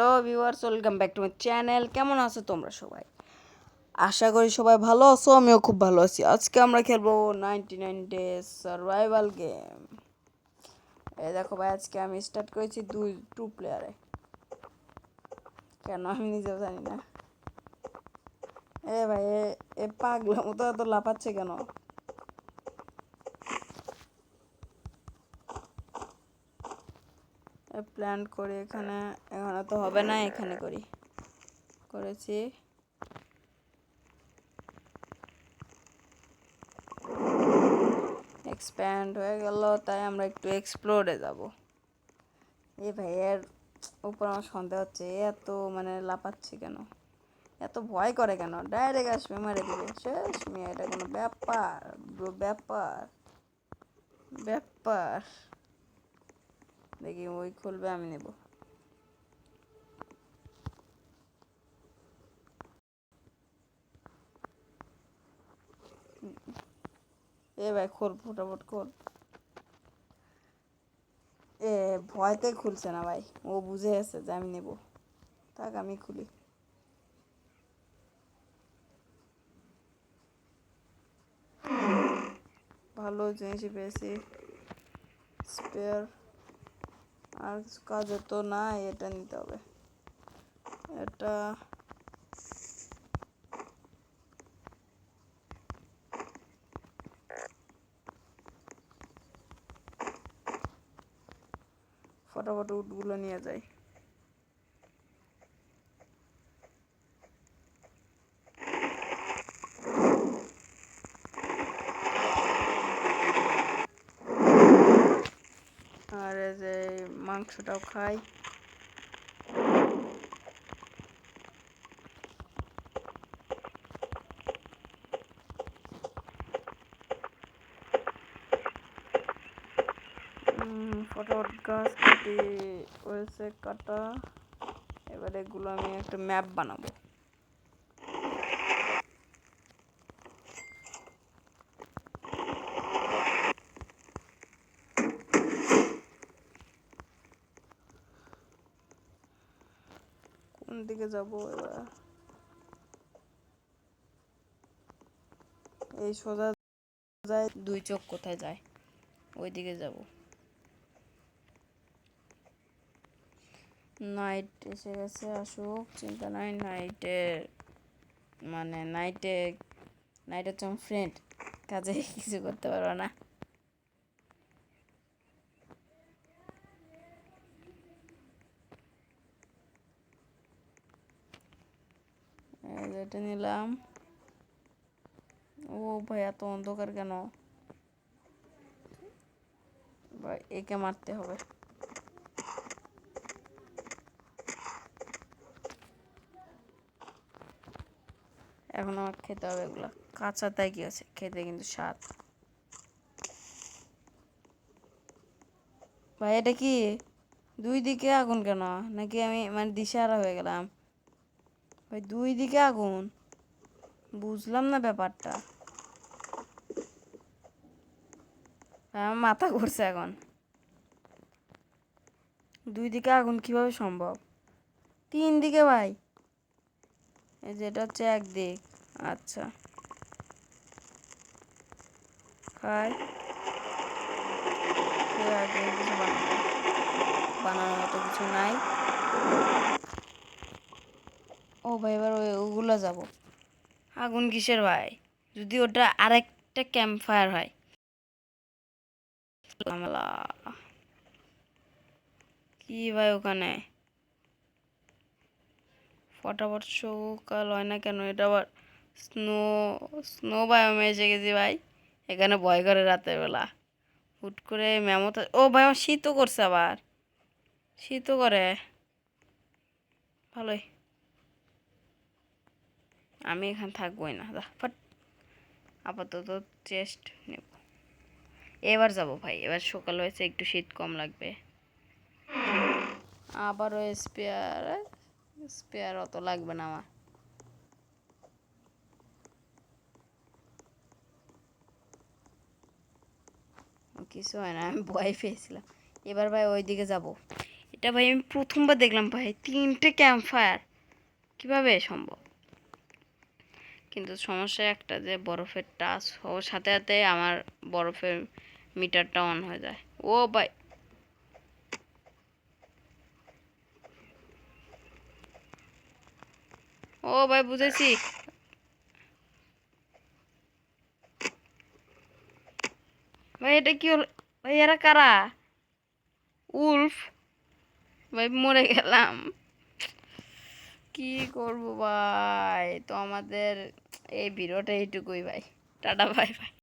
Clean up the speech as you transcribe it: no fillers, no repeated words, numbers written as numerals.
Hello viewers, welcome back to my channel. কেমন আছো তোমরা সবাই? আশা করি সবাই ভালো আছো, আমিও খুব ভালো আছি। আজকে আমরা খেলবো 99 ডেজ সার্ভাইভাল গেম। এই দেখো ভাই, আজকে আমি স্টার্ট করেছি টু প্লেয়ারে। কেন আমি নিজেও জানি না। ভাই, এ পাগলা মতো এত লাফাচ্ছে কেন? প্ল্যান করি এখানে তো হবে না, এখানে করেছি। এক্সপ্যান্ড হয়ে গেল, তাই আমরা একটু এক্সপ্লোরে যাব। ভাই, এর উপর আমার সন্দেহ হচ্ছে, এত লাফাচ্ছে কেন, এত ভয় করে কেন? ডাইরেক্ট আসবে, মারে দিবে, শেষ মেয়ে। এটা কোনো ব্যাপার ব্রো? ব্যাপার দেখি, ওই খুলবে, আমি নেব। ভাই খোল, ফটাফট খোল। ভয়তে খুলছে না ভাই, ও বুঝে গেছে যে আমি নেব। থাক, আমি খুলি। ভালো জিনিসই পেয়েছি, স্পেয়ার। আর কিছু কাজে তো না, এটা নিতে হবে। এটা ফটাফট উটগুলো নিয়ে যাই। আর এই যে মাংসটাও খাই। ফটাফট গাছ কাটি হয়েছে কাটা। এবার এগুলো আমি একটা ম্যাপ বানাবো। কোন দিকে যাব এবার? এই সোজা যায়, দুই চোখ কোথায় যায়? ওই দিকে যাব। নাইট এসে গেছে, আসুক, চিন্তা নাই। নাইটে হচ্ছে আমার ফ্রেন্ড, কাজে কিছু করতে পারবো না। এটা নিলাম। ও ভাই, এত অন্ধকার কেন ভাই? একে মারতে হবে। এখন আমার খেতে হবে এগুলা। কাঁচা তাই কি আছে, খেতে কিন্তু স্বাদ। ভাই, এটা কি দুই দিকে আগুন কেন? নাকি আমি দিশেহারা হয়ে গেলাম? ভাই, দুই দিকে আগুন, বুঝলাম না ব্যাপারটা। আমার মাথা ঘুরছে এখন। দুই দিকে আগুন কিভাবে সম্ভব? তিন দিকে ভাই। এই যে এটা হচ্ছে একদিক। আচ্ছা, খাই। আগে কিছু বানানোর মতো কিছু নাই। ও ভাই, এবার ওগুলো যাব। আগুন কিসের ভাই? যদি ওটা আরেকটা ক্যাম্প ফায়ার হয়। কি ভাই ওখানে? ফটাফট সকাল হয় না কেন? এটা আবার স্নো স্নো বায়োমে এসে গেছি ভাই। এখানে ভয় করে রাতের বেলা। হুট করে ম্যামত, ও ভাই, আমার শীতও করছে, আবার শীতও করে। ভালোই, আমি এখানে থাকবোই না। বাট আপাতত চেস্ট নেব। এবার যাব ভাই, এবার সকাল হয়েছে, একটু শীত কম লাগবে। আবারও স্পেয়ার অত লাগবে না আমার। কিছু হয় না, আমি ভয় পেয়েছিলাম। এবার ভাই ওই দিকে যাব। এটা ভাই আমি প্রথমবার দেখলাম ভাই, 3টে ক্যাম্প ফায়ার কীভাবে সম্ভব। কিন্তু সমস্যা একটা যে বরফের টাচ হওয়ার সাথে সাথে আমার বরফের মিটারটা অন হয়ে যায়। ও ভাই, ও ভাই বুঝেছি। ভাই এটা কি হলো ভাই, এরা কারা? উলফ? ভাই মরে গেলাম, কি করব ভাই। তো আমাদের এই ভিডিওটা এইটুকুই ভাই, টাটা বাই বাই।